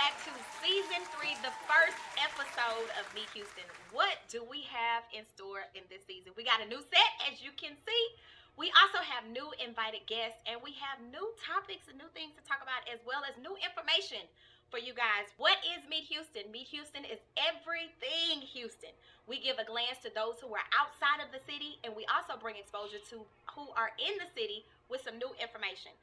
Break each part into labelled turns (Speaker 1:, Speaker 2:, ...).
Speaker 1: back to season 3, the first episode of Meet Houston. What do we have in store in this season? We got a new set, as you can see. We also have new invited guests, and we have new topics and new things to talk about, as well as new information for you guys. What is Meet Houston? Meet Houston is everything Houston. We give a glance to those who are outside of the city, and we also bring exposure to who are in the city with some new information.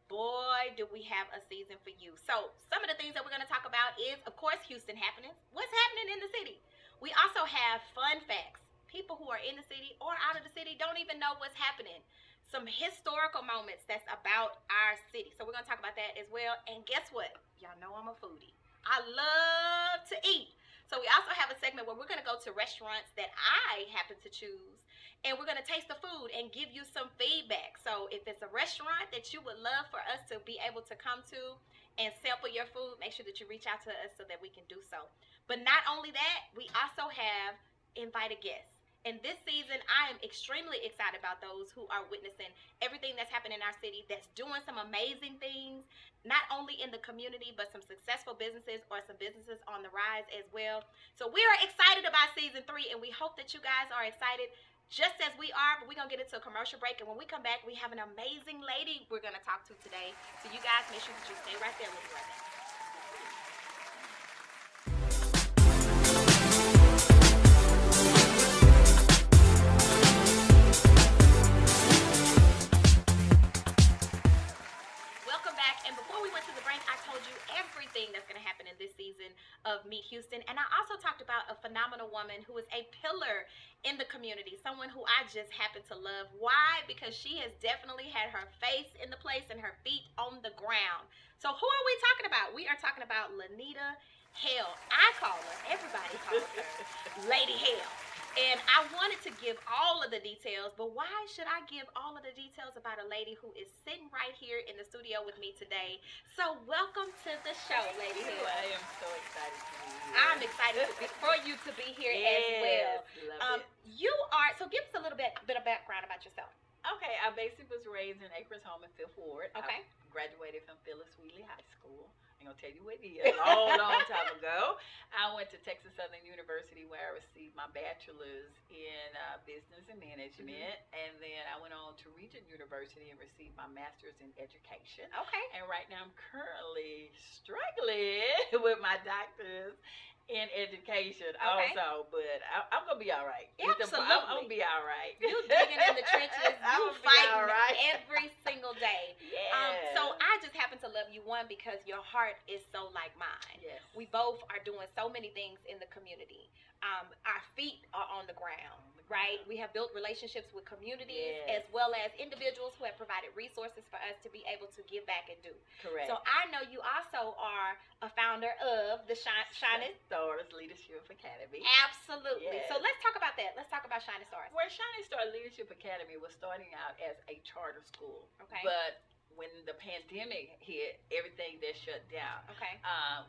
Speaker 1: Boy, do we have a season for you. So some of the things that we're going to talk about is, of course, Houston happenings. What's happening in the city? We also have fun facts. People who are in the city or out of the city don't even know what's happening. Some historical moments that's about our city. So we're going to talk about that as well. And guess what? Y'all know I'm a foodie. I love to eat. So we also have a segment where we're going to go to restaurants that I happen to choose. And we're going to taste the food and give you some feedback. So if it's a restaurant that you would love for us to be able to come to and sample your food, make sure that you reach out to us so that we can do so. But not only that, we also have invited guests. And this season, I am extremely excited about those who are witnessing everything that's happening in our city, that's doing some amazing things, not only in the community, but some successful businesses or some businesses on the rise as well. So we are excited about season 3, and we hope that you guys are excited just as we are. But we're going to get into a commercial break, and when we come back, we have an amazing lady we're going to talk to today. So you guys make sure that you stay right there. We'll be right back. Everything that's going to happen in this season of Meet Houston. And I also talked about a phenomenal woman who is a pillar in the community, someone who I just happen to love. Why? Because she has definitely had her face in the place and her feet on the ground. So who are we talking about? We are talking about Lanita Hale. I call her, everybody calls her Lady Hale. And I wanted to give all of the details, but why should I give all of the details about a lady who is sitting right here in the studio with me today? So welcome to the show, Lady Hale.
Speaker 2: I am so excited to be here.
Speaker 1: I'm excited for you to be here as well.
Speaker 2: Love it.
Speaker 1: You are, so give us a little bit of background about yourself.
Speaker 2: Okay, I basically was raised in Acres Home in 5th Ward.
Speaker 1: Okay.
Speaker 2: I graduated from Phyllis Wheatley High School. I'm going to tell you what it is. Long time ago. I went to Texas Southern University where I received my bachelor's in business and management. And then I went on to Regent University and received my master's in education.
Speaker 1: Okay.
Speaker 2: And right now I'm currently struggling with my doctor's in education also, but I'm going to be all right.
Speaker 1: Absolutely.
Speaker 2: I'm going to be all right.
Speaker 1: You're digging in the trenches. You fighting every single day.
Speaker 2: Yeah.
Speaker 1: So I just happen to love you, one, because your heart is so like mine.
Speaker 2: Yes.
Speaker 1: We both are doing so many things in the community. Our feet are on the ground, right? We have built relationships with communities as well as individuals who have provided resources for us to be able to give back and do.
Speaker 2: Correct.
Speaker 1: So I know you also are a founder of the Shining
Speaker 2: Stars Leadership Academy.
Speaker 1: Absolutely.
Speaker 2: Yes.
Speaker 1: So let's talk about that. Let's talk about Shining Stars.
Speaker 2: Where Shining Star Leadership Academy was starting out as a charter school.
Speaker 1: Okay.
Speaker 2: But when the pandemic hit, everything just shut down.
Speaker 1: Okay.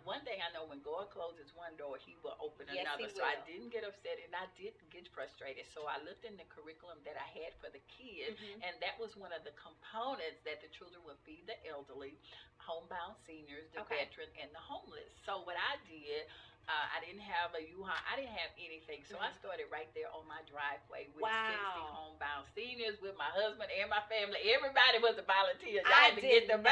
Speaker 2: One thing I know, when God closes one door, He will open
Speaker 1: Yes,
Speaker 2: another.
Speaker 1: He
Speaker 2: So I
Speaker 1: will.
Speaker 2: didn't get upset and I didn't get frustrated. So I looked in the curriculum that I had for the kids, and that was one of the components, that the children would feed the elderly, homebound seniors, the veteran, and the homeless. So what I did, I didn't have a U-Haul. I didn't have anything. So I started right there on my driveway with 60 homebound seniors, with my husband and my family. Everybody was a volunteer.
Speaker 1: I did not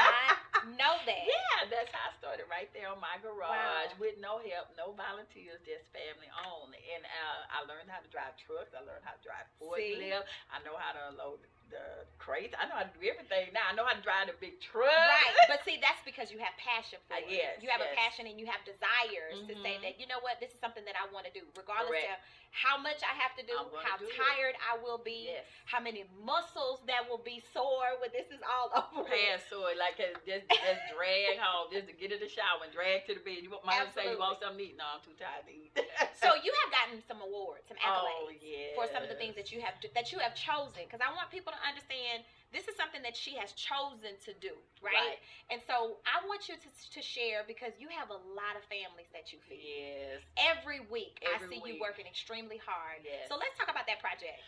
Speaker 1: know that.
Speaker 2: Yeah, that's how I started, right there on my garage with no help, no volunteers, just family owned. And I learned how to drive trucks. I learned how to drive forklift. I know how to unload the crates. I know how to do everything now. I know how to drive the big truck.
Speaker 1: Right, but see, that's because you have passion for it.
Speaker 2: Yes,
Speaker 1: you have a passion and you have desires to say that, you know what, this is something that I want to do, regardless of how much I have to do, how tired I will be, how many muscles that will be sore when this is all over.
Speaker 2: Hands sore, like just drag home, just to get in the shower and drag to the bed. You want mom to say, you want something to eat? No, I'm too tired to eat.
Speaker 1: So you have gotten some awards, some accolades for some of the things that you have chosen, because I want people to understand this is something that she has chosen to do, right? And so I want you to share, because you have a lot of families that you feed.
Speaker 2: Yes.
Speaker 1: Every week I see you working extremely hard.
Speaker 2: Yes.
Speaker 1: So let's talk about that project.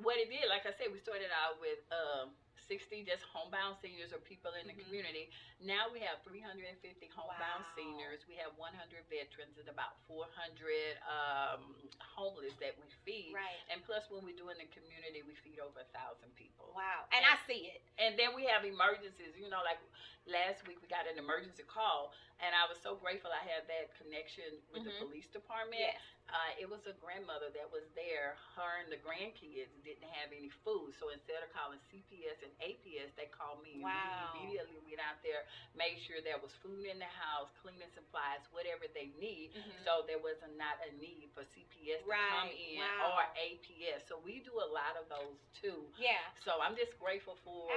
Speaker 2: What it did, like I said, we started out with 60 just homebound seniors or people in the community. Now we have 350 homebound seniors. We have 100 veterans and about 400 homeless that we feed.
Speaker 1: Right.
Speaker 2: And plus, when we do in the community, we feed over 1,000 people.
Speaker 1: Wow. And I see it.
Speaker 2: And then we have emergencies. You know, like last week we got an emergency call, and I was so grateful I had that connection with the police department.
Speaker 1: Yes.
Speaker 2: It was a grandmother that was there. Her and the grandkids didn't have any food, so instead of calling CPS and APS, they called me.
Speaker 1: Wow.
Speaker 2: We immediately went out there, made sure there was food in the house, cleaning supplies, whatever they need, so there was not a need for CPS to come in or APS. So we do a lot of those too.
Speaker 1: Yeah.
Speaker 2: So I'm just grateful for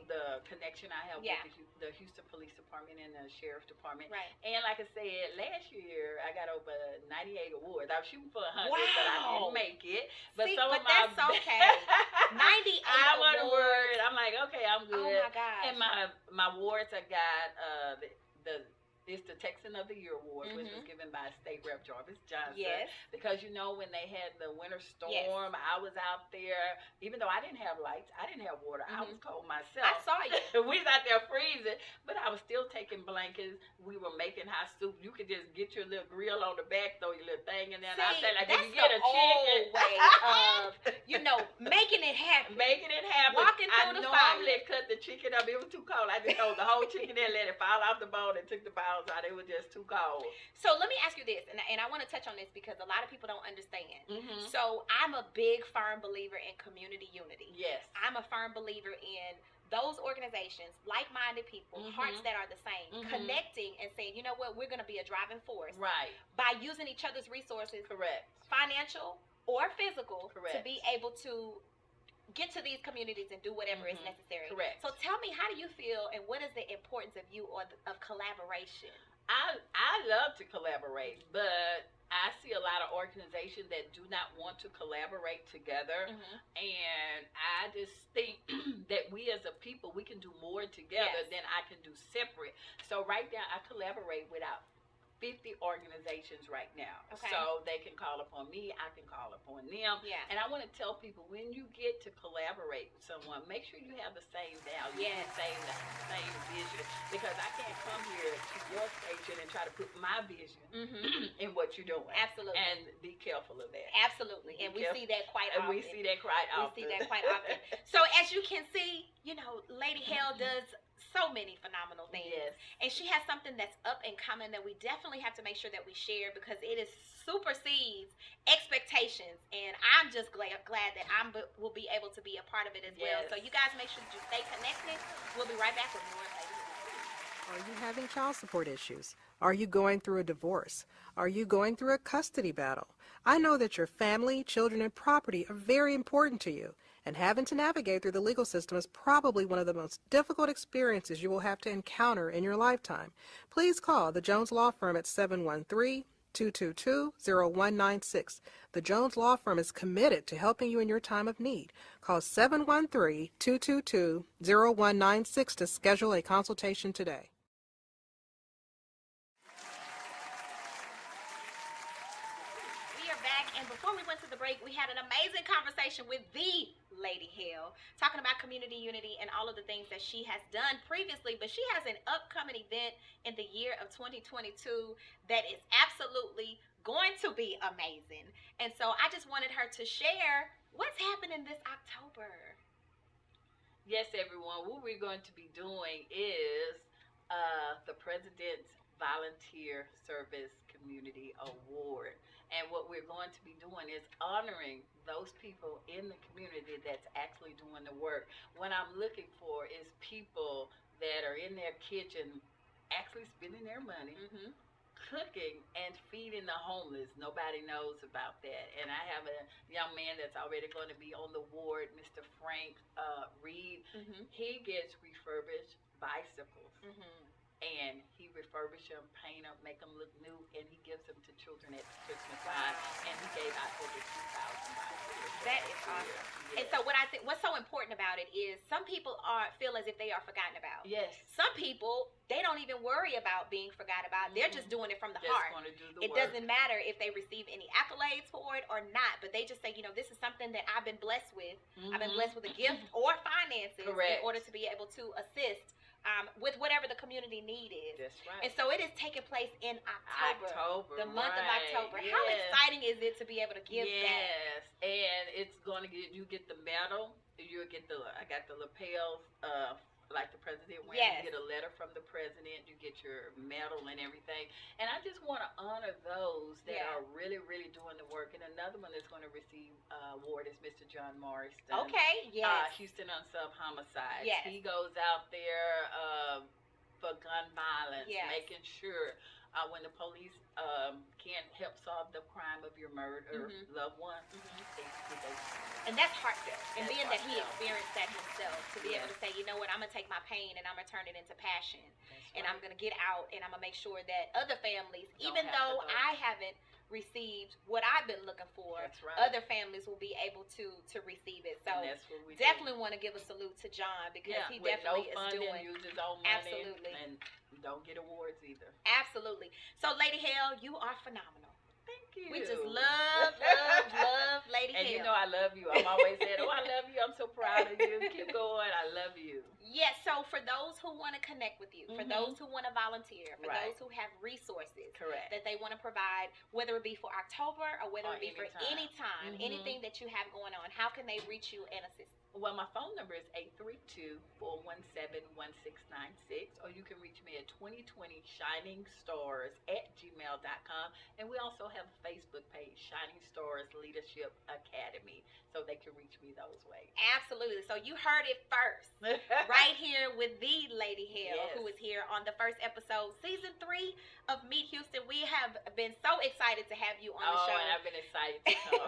Speaker 2: the connection I have with the Houston Police Department and the Sheriff Department.
Speaker 1: Right.
Speaker 2: And like I said, last year I got over 98 awards. I was shooting for 100, but I didn't make it. But
Speaker 1: see,
Speaker 2: some
Speaker 1: but
Speaker 2: of my
Speaker 1: that's okay. 98
Speaker 2: I want a
Speaker 1: awards.
Speaker 2: word. I'm like, okay, I'm good.
Speaker 1: Oh my gosh.
Speaker 2: And my awards I got it's the Texan of the Year Award, which was given by State Rep Jarvis Johnson.
Speaker 1: Yes.
Speaker 2: Because you know when they had the winter storm, I was out there. Even though I didn't have lights, I didn't have water. I was cold myself.
Speaker 1: I saw you.
Speaker 2: We was out there freezing, but I was still taking blankets. We were making hot soup. You could just get your little grill on the back, throw your little thing in there.
Speaker 1: See,
Speaker 2: and I said, like,
Speaker 1: that's
Speaker 2: you get a chicken.
Speaker 1: way of, making it happen.
Speaker 2: Making it happen.
Speaker 1: Walking through the fire.
Speaker 2: I normally cut the chicken up. It was too cold. I just throw the whole chicken in, let it fall off the bone, and took the bowels out. It was just too cold.
Speaker 1: So let me ask you this, and I want to touch on this because a lot of people don't understand. So I'm a big, firm believer in community unity.
Speaker 2: Yes.
Speaker 1: I'm a firm believer in those organizations, like-minded people, hearts that are the same, connecting and saying, you know what, we're going to be a driving force.
Speaker 2: Right.
Speaker 1: By using each other's resources.
Speaker 2: Correct.
Speaker 1: Financial or physical.
Speaker 2: Correct.
Speaker 1: To be able to get to these communities and do whatever is necessary.
Speaker 2: Correct.
Speaker 1: So tell me, how do you feel, and what is the importance of you or of collaboration?
Speaker 2: I love to collaborate, but I see a lot of organizations that do not want to collaborate together, and I just think that we as a people, we can do more together than I can do separate. So right now, I collaborate with 50 organizations right now.
Speaker 1: Okay.
Speaker 2: So they can call upon me, I can call upon them.
Speaker 1: Yeah.
Speaker 2: And I want to tell people, when you get to collaborate with someone, make sure you have the same values, the same vision. Because I can't come here to your station and try to put my vision in what you're doing.
Speaker 1: Absolutely.
Speaker 2: And be careful of that.
Speaker 1: Absolutely. And we see that quite often.
Speaker 2: We see that quite often.
Speaker 1: So as you can see, Lady Hale does so many phenomenal things.
Speaker 2: Yes.
Speaker 1: And she has something that's up and coming that we definitely have to make sure that we share, because it is supersedes expectations. And I'm just glad that will be able to be a part of it as well. So you guys make sure that you stay connected. We'll be right back with more Lady Hale.
Speaker 3: Are you having child support issues? Are you going through a divorce? Are you going through a custody battle? I know that your family, children, and property are very important to you, and having to navigate through the legal system is probably one of the most difficult experiences you will have to encounter in your lifetime. Please call the Jones Law Firm at 713-222-0196. The Jones Law Firm is committed to helping you in your time of need. Call 713-222-0196 to schedule a consultation today.
Speaker 1: Before we went to the break, we had an amazing conversation with the Lady Hale, talking about community unity and all of the things that she has done previously. But she has an upcoming event in the year of 2022 that is absolutely going to be amazing. And so I just wanted her to share what's happening this October.
Speaker 2: Yes, everyone. What we're going to be doing is the President's Volunteer Service Community Award. And what we're going to be doing is honoring those people in the community that's actually doing the work. What I'm looking for is people that are in their kitchen actually spending their money, cooking and feeding the homeless. Nobody knows about that. And I have a young man that's already going to be on the ward, Mr. Frank Reed. He gets refurbished bicycles. and he refurbished them, paint them, make them look new, and he gives them to children at Christmas time. And he gave out over 2,000 boxes.
Speaker 1: That is awesome. And so what I think, what's so important about it is some people feel as if they are forgotten about.
Speaker 2: Yes.
Speaker 1: Some people, they don't even worry about being forgotten about. They're just doing it from the heart.
Speaker 2: Just do the
Speaker 1: it
Speaker 2: work.
Speaker 1: Doesn't matter if they receive any accolades for it or not, but they just say, this is something that I've been blessed with. I've been blessed with a gift or finances in order to be able to assist with whatever the community need is.
Speaker 2: That's right.
Speaker 1: And so it is taking place in October, the month of October.
Speaker 2: Yes.
Speaker 1: How exciting is it to be able to give back?
Speaker 2: Yes, and it's going to you get the medal. You'll get I got the lapels, like the president wears.
Speaker 1: Yes.
Speaker 2: You get a letter from the president. You get your medal and everything. And I just want to honor those that are really, really doing the work. And another one that's going to receive award is Mr. John Morrison.
Speaker 1: Okay, yes.
Speaker 2: Houston Unsub Homicides.
Speaker 1: Yes.
Speaker 2: He goes out there for gun violence, making sure when the police can't help solve the crime of your murder loved one,
Speaker 1: and that's heartfelt. And being that he
Speaker 2: heartfelt.
Speaker 1: experienced that himself, to be able to say, you know what, I'm going to take my pain and I'm going to turn it into passion. And I'm going to get out and I'm going to make sure that other families, even though I haven't received what I've been looking for, other families will be able to receive it. So
Speaker 2: that's what we
Speaker 1: definitely want to give a salute to John, because he definitely is doing
Speaker 2: uses his own money,
Speaker 1: absolutely,
Speaker 2: and don't get awards either.
Speaker 1: Absolutely. So Lady Hale, you are phenomenal.
Speaker 2: Thank you.
Speaker 1: We just love Lady Hale.
Speaker 2: And you know I love you. I'm always saying, oh, I love you. I'm so proud of you. Keep going. I love you.
Speaker 1: Yes, so for those who want to connect with you, for those who want to volunteer, for those who have resources that they want to provide, whether it be for October or whether it be for any time, anything that you have going on, how can they reach you and assist?
Speaker 2: Well, my phone number is 832-417-1696, or you can reach me at 2020shiningstars@gmail.com. And we also have a Facebook page, Shining Stars Leadership Academy, so they can reach me those ways.
Speaker 1: Absolutely. So you heard it first, right here with the Lady Hale, who is here on the first episode, season 3 of Meet Houston. We have been so excited to have you on the show.
Speaker 2: And I've been excited to come.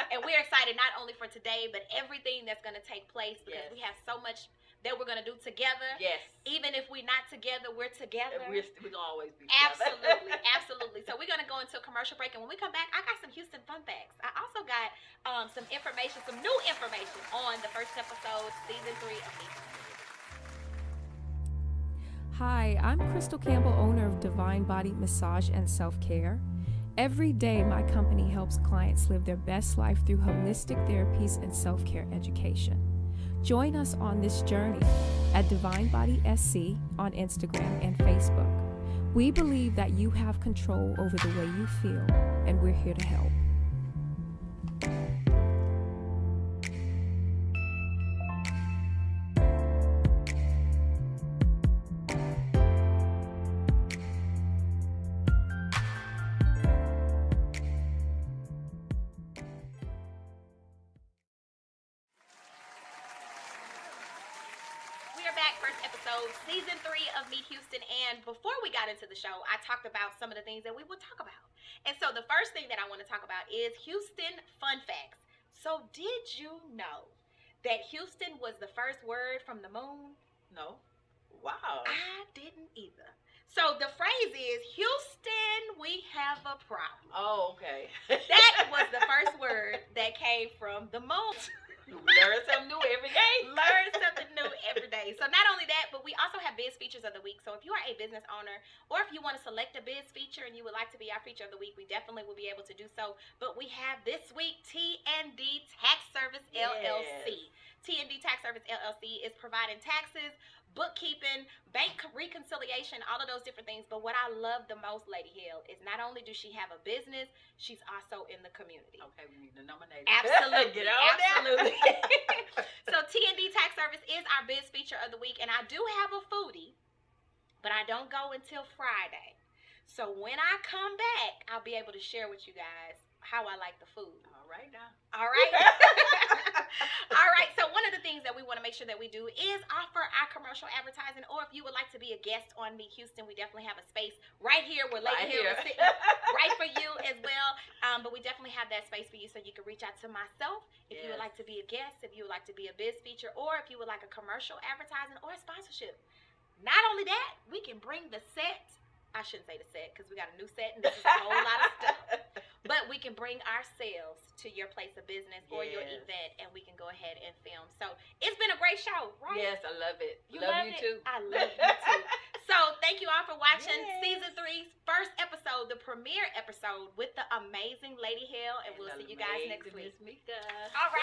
Speaker 1: And we're excited not only for today, but everything that's going to take place, because we have so much that we're going to do together.
Speaker 2: Yes.
Speaker 1: Even if we're not together, we're together.
Speaker 2: We're going to always be together.
Speaker 1: Absolutely. Absolutely. So we're going to go into a commercial break, and when we come back, I got some Houston fun facts. I also got some information, some new information on the first episode, season 3 of Meet Houston.
Speaker 4: Hi, I'm Crystal Campbell, owner of Divine Body Massage and Self-Care. Every day, my company helps clients live their best life through holistic therapies and self-care education. Join us on this journey at Divine Body SC on Instagram and Facebook. We believe that you have control over the way you feel, and we're here to help.
Speaker 1: Season 3 of Meet Houston, and before we got into the show, I talked about some of the things that we would talk about. And so the first thing that I want to talk about is Houston fun facts. So did you know that Houston was the first word from the moon?
Speaker 2: No. Wow.
Speaker 1: I didn't either. So the phrase is, Houston, we have a problem.
Speaker 2: Oh, okay.
Speaker 1: That was the first word that came from the moon.
Speaker 2: Learn something new every day.
Speaker 1: Learn something new every day. So not only that, but we also have Biz Features of the Week. So if you are a business owner, or if you want to select a Biz feature and you would like to be our feature of the week, we definitely will be able to do so. But we have this week T&D Tax Service LLC. T&D Tax Service LLC is providing taxes, bookkeeping, bank reconciliation, all of those different things. But what I love the most, Lady Hale, is not only does she have a business, she's also in the community.
Speaker 2: Okay, we need to nominate.
Speaker 1: Absolutely.
Speaker 2: Get on
Speaker 1: absolutely. So T&D Tax Service is our biz feature of the week, and I do have a foodie, but I don't go until Friday. So when I come back, I'll be able to share with you guys how I like the food.
Speaker 2: All right now.
Speaker 1: All right. All right. So one of the things that we want to make sure that we do is offer our commercial advertising, or if you would like to be a guest on Meet Houston, we definitely have a space right here where Lady Hale is sitting right for you as well. But we definitely have that space for you, so you can reach out to myself if you would like to be a guest, if you would like to be a biz feature, or if you would like a commercial advertising or a sponsorship. not only that, we can bring the set. I shouldn't say the set because we got a new set and this is a whole lot of stuff. But we can bring ourselves to your place of business or your event, and we can go ahead and film. So it's been a great show, right?
Speaker 2: Yes, I love it.
Speaker 1: You
Speaker 2: love
Speaker 1: love
Speaker 2: you
Speaker 1: it?
Speaker 2: too.
Speaker 1: I love you too. So thank you all for watching
Speaker 2: Yes.
Speaker 1: season 3's first episode, the premiere episode with the amazing Lady Hale, and we'll see you guys next week.
Speaker 2: Miss Mika.
Speaker 1: All right.